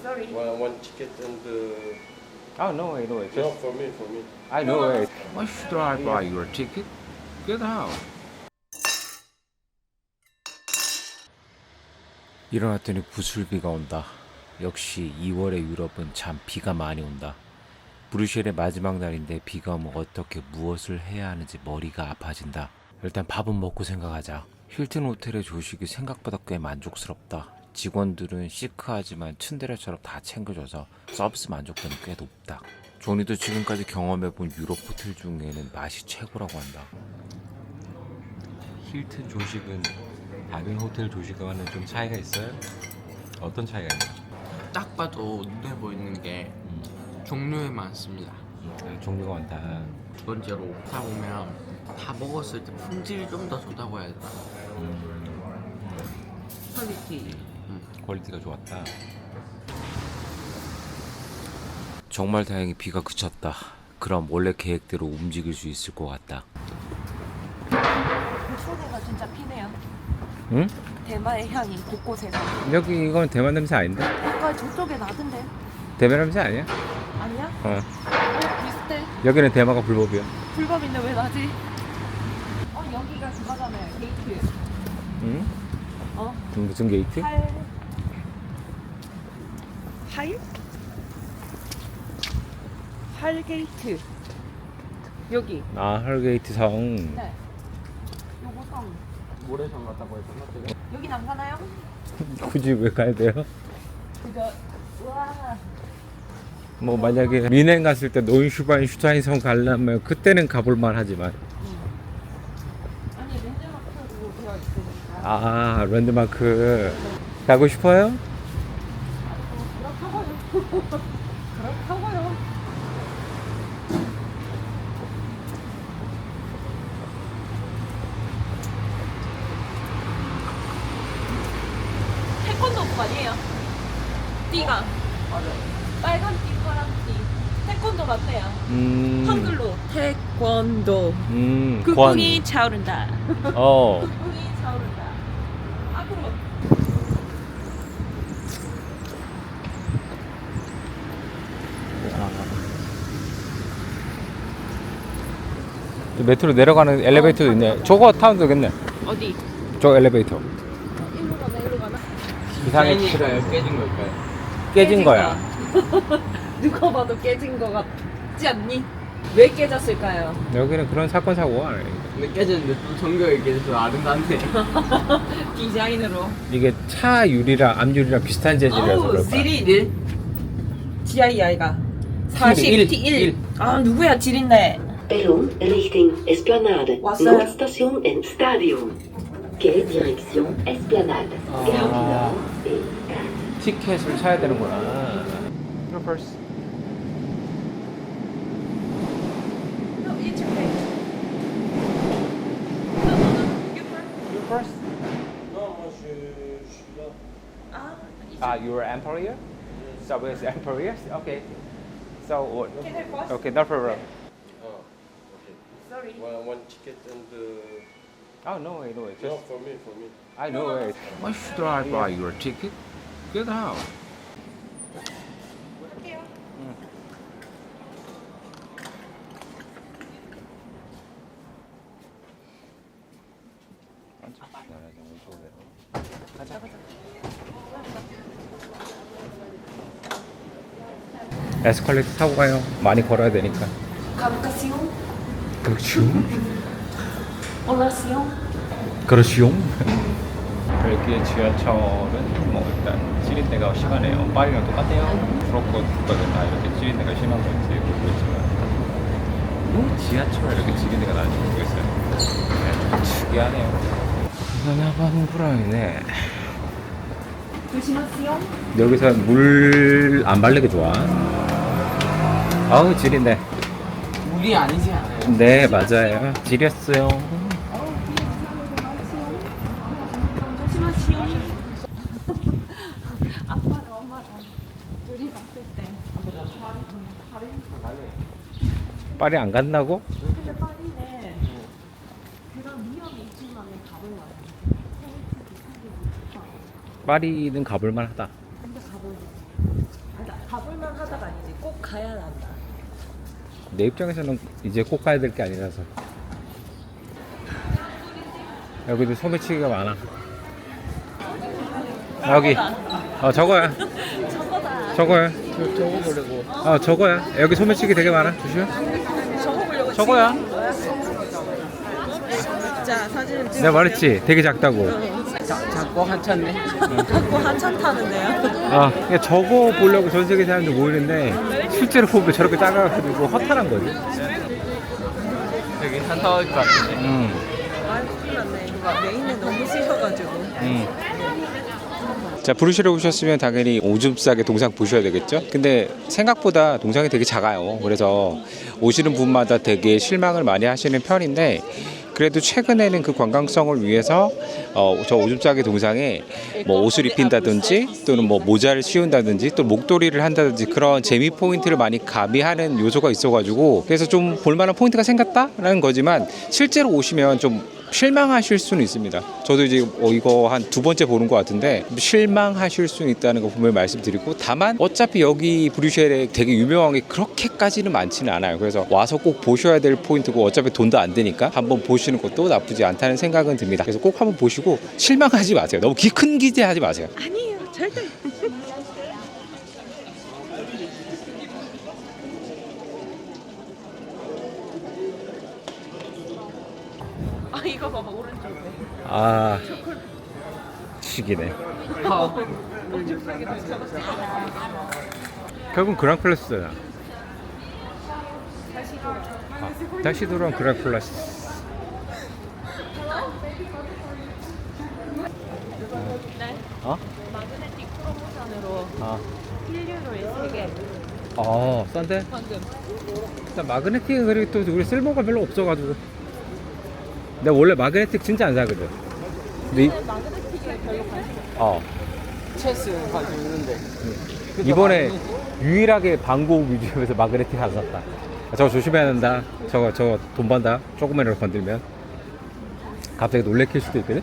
Sorry. One ticket and Oh no way, no way. no, Just for me, for me. I know it. Why should I buy your ticket? Get out. 일어났더니 부슬비가 온다. 역시 2월의 유럽은 참 비가 많이 온다. 브뤼셀의 마지막 날인데 비가 오면 어떻게 무엇을 해야 하는지 머리가 아파진다. 일단 밥은 먹고 생각하자. 힐튼 호텔의 조식이 생각보다 꽤 만족스럽다. 직원들은 시크하지만 츤데레처럼 다 챙겨줘서 서비스 만족도는 꽤 높다. 조니도 지금까지 경험해본 유럽 호텔 중에는 맛이 최고라고 한다. 힐튼 조식은 다른 호텔 조식과는 좀 차이가 있어요? 어떤 차이가 있나요? 딱 봐도 눈에 보이는 게 종류에 많습니다. 종류가 많다. 두 번째로 사보면 다 먹었을 때 품질이 좀 더 좋다고 해야 되나? 퀄리티. 퀄리티가 좋았다. 정말 다행히 비가 그쳤다. 그럼 원래 계획대로 움직일 수 있을 것 같다. 소리가 진짜 피네요. 응? 대마의 향이 곳곳에서. 여기 이건 대만 냄새 아닌데? 아까 저쪽에 나던데. 대만 냄새 아니야? 아니야? 어. 비슷해. 여기는 대마가 불법이야. 불법인데 왜 나지? 여기가 그거잖아요. 게이트. 응? 어? 무슨 게이트? 할 게이트. 여기. 아, 헐게이트 성. 네. 요거 성. 모래성 같다고 했었나? 제가? 여긴 안 가나요? 굳이 왜 가야 돼요? 그저 우와. 뭐 만약에 미넨 갔을 때 노인슈바인슈타인 성 가려면 그때는 가볼만 하지만. 아니 랜드마크로 되어 있으니까. 아, 랜드마크 가고 싶어요? 그렇다고요. 태권도부 아니에요? 띠가. 맞아요. 빨간 띠, 파란 띠. 태권도 맞대요. 음. 한글로 태권도. 권. 국궁이 차오른다. 어. 국궁이 차오른다. 앞으로. 메트로 내려가는 엘리베이터도 있네. 저거 타면 되겠네. 어디? 저 엘리베이터. 일로 가나 일로 가나? 이상해. 다행일까요? 깨진 걸까요? 깨진 거야. 누가 봐도 깨진 거 같지 않니? 왜 깨졌을까요? 여기는 그런 사건 사고가 아니에요. 근데 깨졌는데 또 정교하게 깨져서 아름답네. 디자인으로. 이게 차 유리랑 앞 유리랑 비슷한 재질이라서 어우, 그럴 거야. 지리를. GII가 40 T1. 아 누구야 지린네. Perron richting Esplanade. 왔어요. Noordstation en Stadion. Quai direction Esplanade. Gare du Nord et Gare. 티켓을 사야 되는구나. You're first. No, it's okay. No, no, no. You first. You're first. Non, moi je suis là. Ah, it's Ah, you're Emperor? Subway is Emperor? Okay. So what? Can I pause? Okay, no problem. Oh, okay. sorry. One ticket and Oh no way, no way. no, Just for me, for me. I know it. Why should I buy your ticket? Get out. 할게요. 가자. 에스컬레이터 타고 가요. 많이 걸어야 되니까. 가보카시오. 그렇죠. 올라시오. 그렇죠. 벨기에 지하철은 뭐 일단 찌린내가 심하네요. 파리랑 똑같아요. 프로코 국가는 다 이렇게 찌린내가 심한 건지 모르겠지만 뭐 지하철 이렇게 찌린내가 나는지 모르겠어요. 네, 좀 특이하네요. 나나반구라이네. 조심하세요. 여기서 물 안 바르게 좋아. 아우 지린내. 물이 아니지 않아요? 네 맞아요. 지렸어요. 조심하시오. 아빠랑 엄마랑 둘이 봤을 때 파리 안 간다고? 근데 파리는 그런 위험이 있지만 가볼만 해. 파리는 가볼만 하다. 근데 가볼만 해. 가야 한다. 내 입장에서는 이제 꼭 가야 될 게 아니라서. 여기도 소매치기가 많아. 여기. 저거야. 저거야. 저거 보려고. 저거야. 여기 소매치기 되게 많아. 조심해. 저거 보려고. 저거야. 자, 사진 찍어. 내가 말했지. 되게 작다고. 작고 한참네. 갖고 한참 타는데요. 그냥 저거 보려고 전 세계 사람들 모이는데 실제로 보면 저렇게 작아가지고 허탈한 거지. 여기 한타워일 것 같은데. 아, 큰일 났네. 누가 메인에 너무 씌셔가지고. 자, 브루셀에 오셨으면 당연히 오줌 싸게 동상 보셔야 되겠죠? 근데 생각보다 동상이 되게 작아요. 그래서 오시는 분마다 되게 실망을 많이 하시는 편인데 그래도 최근에는 그 관광성을 위해서 저 오줌 싸게 동상에 뭐 옷을 입힌다든지 또는 뭐 모자를 씌운다든지 또 목도리를 한다든지 그런 재미 포인트를 많이 가미하는 요소가 있어가지고 그래서 좀 볼만한 포인트가 생겼다라는 거지만 실제로 오시면 좀 실망하실 수는 있습니다. 저도 이제 이거 한 2번째 보는 것 같은데 실망하실 수는 있다는 거 분명히 말씀드리고 다만 어차피 여기 브뤼셀에 되게 유명한 게 그렇게까지는 많지는 않아요. 그래서 와서 꼭 보셔야 될 포인트고 어차피 돈도 안 드니까 한번 보시는 것도 나쁘지 않다는 생각은 듭니다. 그래서 꼭 한번 보시고 실망하지 마세요. 너무 큰 기대하지 마세요. 아니에요, 절대. 아, 이거 봐봐, 오른쪽에. 치기네. 결국은 그랑플러스잖아. 다시 돌아온 그랑플러스. 마그네틱 프로모션으로 1유로에 3개. 싼데? 방금. 일단 마그네틱은 그리고 또 우리 쓸모가 별로 없어가지고. 내가 원래 마그네틱 진짜 안 사거든. 근데 마그네틱에 별로 관심 체스 가지고 있는데. 이번에 유일하게 방고 뮤지엄에서 마그네틱 안 샀다. 저거 조심해야 된다. 저거 돈 번다. 조금만이라도 건들면 갑자기 놀래킬 수도 있거든.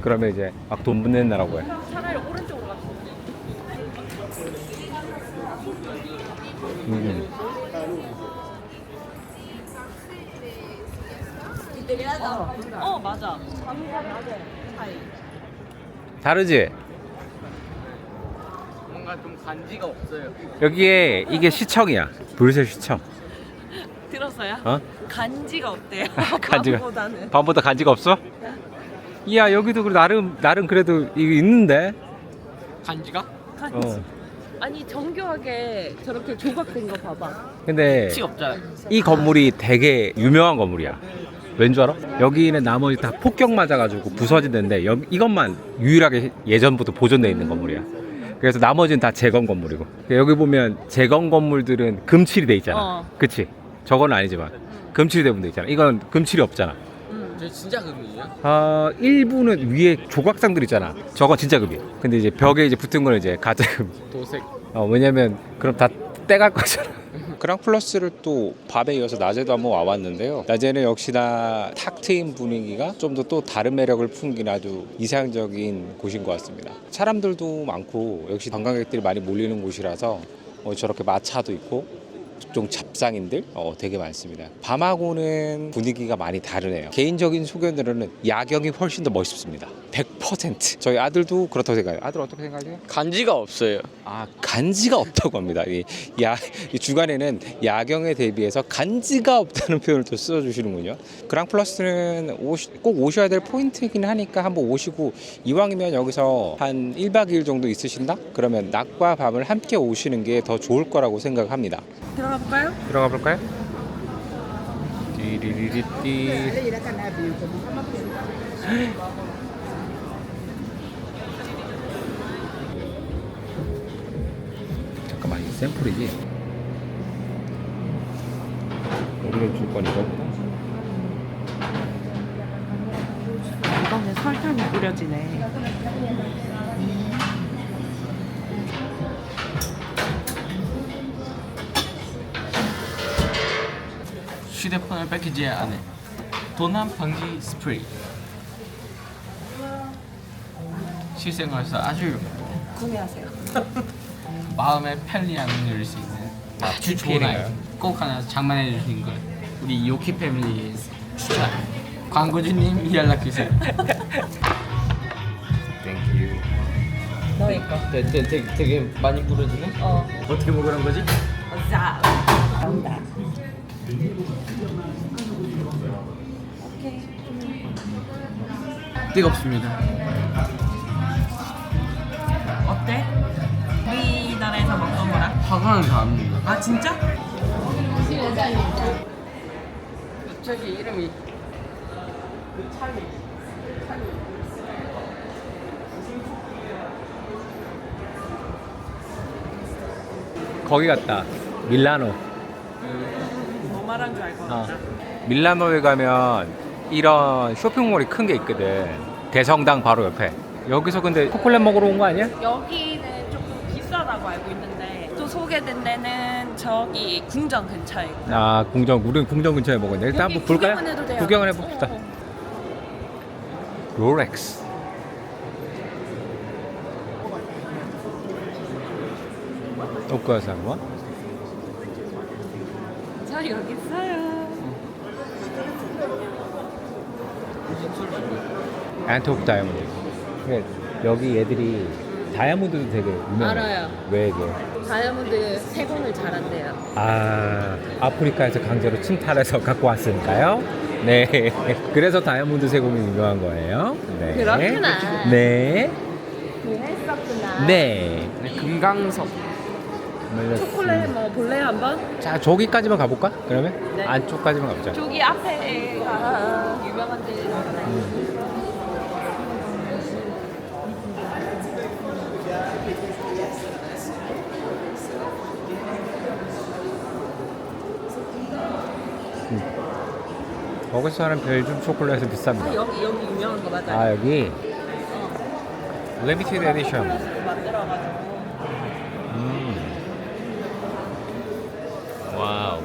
그러면 이제 막 돈 낸다라고 해. 차라리 오른쪽으로 갔어. 맞아. 자동차 낮에 차이. 다르지? 뭔가 좀 간지가 없어요. 여기에 이게 시청이야. 브뤼셀 시청. 들었어요? 간지가 없대요. 간지가. 밤보다는. 밤보다 간지가 없어? 이야, 여기도 나름 그래도 이거 있는데. 간지가? 간지. 아니, 정교하게 저렇게 조각된 거 봐봐. 근데 티 없잖아. 이 건물이 되게 유명한 건물이야. 왠 줄 알아? 여기는 나머지 다 폭격 맞아가지고 부서지는데 이것만 유일하게 예전부터 보존되어 있는 건물이야. 그래서 나머지는 다 재건 건물이고. 여기 보면 재건 건물들은 금칠이 돼 있잖아. 그치? 저거는 아니지만 금칠이 돼 있잖아. 이건 금칠이 없잖아. 저 진짜 금이에요? 일부는 위에 조각상들 있잖아. 저건 진짜 금이야. 근데 이제 벽에 이제 붙은 거는 이제 가짜 금. 도색. 왜냐면 그럼 다 떼갈 거잖아. 그랑플러스를 또 밤에 이어서 낮에도 한번 와봤는데요. 낮에는 역시나 탁 트인 분위기가 좀 더 또 다른 매력을 풍기는 아주 이상적인 곳인 것 같습니다. 사람들도 많고 역시 관광객들이 많이 몰리는 곳이라서 저렇게 마차도 있고 좀 잡상인들 되게 많습니다. 밤하고는 분위기가 많이 다르네요. 개인적인 소견으로는 야경이 훨씬 더 멋있습니다. 100%. 저희 아들도 그렇다고 생각해요. 아들 어떻게 생각해요? 간지가 없어요. 간지가 없다고 합니다. 이 주간에는 야경에 대비해서 간지가 없다는 표현을 또 써주시는군요. 그랑플러스는 꼭 오셔야 될 포인트이긴 하니까 한번 오시고 이왕이면 여기서 한 1박 2일 정도 있으신다? 그러면 낮과 밤을 함께 오시는 게 더 좋을 거라고 생각합니다. 들어가 볼까요? 들어가 볼까요? 띠리리리띠. 잠깐만, 이 샘플이지? 우리를 줄 거니까. 이번에 설탕이 뿌려지네. 휴대폰을 패키지 안에 도난 방지 스프레이. 실생활에서 아주 구매하세요. 마음의 편리함을 누릴 수 있는 아주 좋은 아이. 꼭 하나 장만해 주신 걸. 우리 요키 패밀리 추천. 광고주님 연락 주세요. 땡큐. 너의 거. 되게 많이 부러지네. 어떻게 먹으란 거지? 자. 나온다. 오케이. 뜨겁습니다. 어때? 우리나라에서 먹던 거랑? 화가는 다릅니다. 아 진짜? 저기 이름이 거기 같다. 밀라노. 뭐 말한 줄 알 것 같다. 밀라노에 가면 이런 쇼핑몰이 큰 게 있거든. 대성당 바로 옆에. 여기서 근데 초콜릿 먹으러 온 거 아니야? 여기는 조금 비싸다고 알고 있는데 또 소개된 데는 저기 궁전 근처에 있고. 아, 우리는 궁전 근처에 먹었는데 일단 여기 한번 볼까요? 구경은 해도 돼요. 구경을 해봅시다. 롤렉스. 옷과 상관? 저 여기 있어요. 안토크 다이아몬드. 근데 여기 애들이 다이아몬드도 되게 유명해. 알아요. 왜 이게? 다이아몬드 세공을 잘한대요. 아, 아프리카에서 강제로 침탈해서 갖고 왔으니까요. 네. 그래서 다이아몬드 세공이 유명한 거예요. 네. 그렇구나. 네. 그랬었구나. 네. 금강석. 초콜릿 뭐 볼래요 한번? 자, 저기까지만 가볼까? 그러면? 네. 안쪽까지만 가보자. 저기 앞에가 유명한 데 하나 거기서 하는 벨gium 초콜릿은 비쌉니다. 아 여기 유명한 거 맞아요. 아, 여기 리미티드 에디션. 만들어가지고. 와우.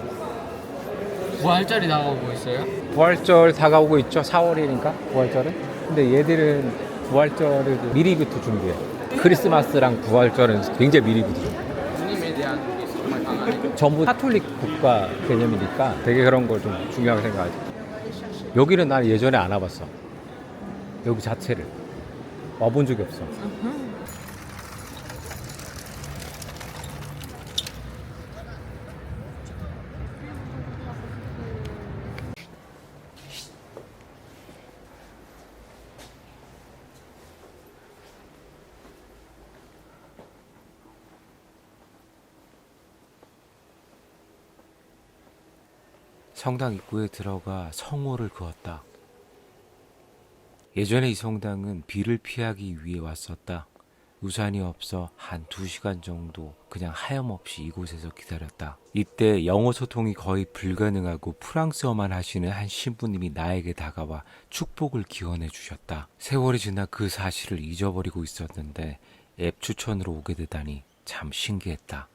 부활절이 나오고 있어요? 부활절 다가오고 있죠. 4월이니까 부활절은. 근데 얘들은 부활절을 미리부터 준비해. 크리스마스랑 부활절은 굉장히 미리부터 준비해. 주님에 대한 게 정말 강하네. 전부 카톨릭 국가 개념이니까 되게 그런 걸 좀 중요하게 생각하지. 여기는 난 예전에 안 와봤어. 여기 자체를 와본 적이 없어. 성당 입구에 들어가 성호를 그었다. 예전에 이 성당은 비를 피하기 위해 왔었다. 우산이 없어 한 2시간 정도 그냥 하염없이 이곳에서 기다렸다. 이때 영어 소통이 거의 불가능하고 프랑스어만 하시는 한 신부님이 나에게 다가와 축복을 기원해 주셨다. 세월이 지나 그 사실을 잊어버리고 있었는데 앱 추천으로 오게 되다니 참 신기했다.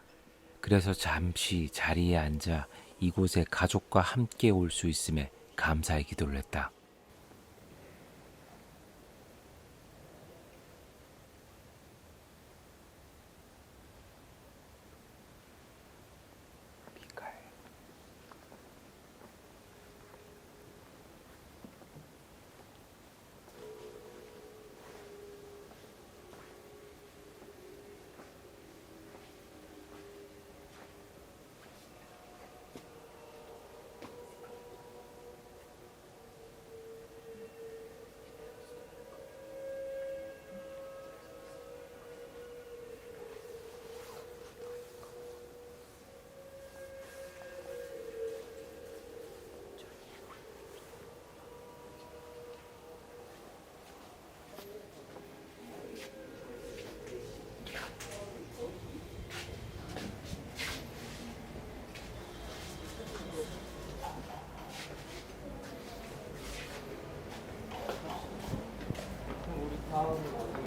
그래서 잠시 자리에 앉아 이곳에 가족과 함께 올 수 있음에 감사의 기도를 했다.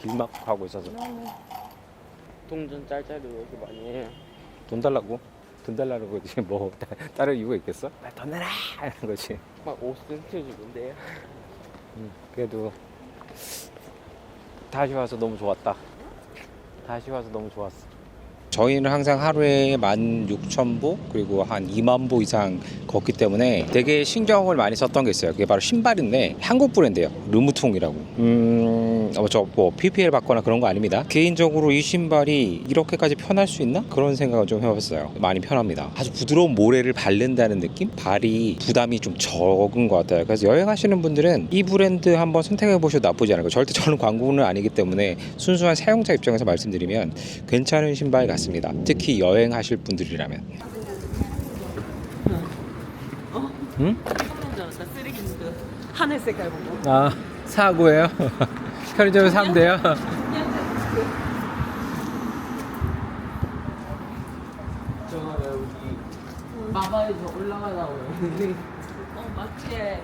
길 막 가고 있어서 동전 짤짤이 왜 이렇게 많이 해요? 돈 달라고? 돈 달라고 지금 뭐 다른 이유가 있겠어? 빨리 돈 내라! 이런 거지. 막 5센트 주는데요? 그래도 다시 와서 너무 좋았다. 다시 와서 너무 좋았어. 저희는 항상 하루에 16,000보 그리고 한 2만 보 이상 걷기 때문에 되게 신경을 많이 썼던 게 있어요. 그게 바로 신발인데 한국 브랜드예요. 르무통이라고. 뭐 PPL 받거나 그런 거 아닙니다. 개인적으로 이 신발이 이렇게까지 편할 수 있나? 그런 생각을 좀 해봤어요. 많이 편합니다. 아주 부드러운 모래를 바른다는 느낌? 발이 부담이 좀 적은 것 같아요. 그래서 여행하시는 분들은 이 브랜드 한번 선택해 보셔도 나쁘지 않을 거예요. 절대 저는 광고는 아니기 때문에 순수한 사용자 입장에서 말씀드리면 괜찮은 신발 같습니다. 특히 여행하실 분들이라면. 응? 처음 줄 알았다. 쓰레기인데 하늘 색깔 보고. 아, 사고예요? 편의점에서 사면 돼요? 저거 여기 마바에서 올라가라고 했는데 마트에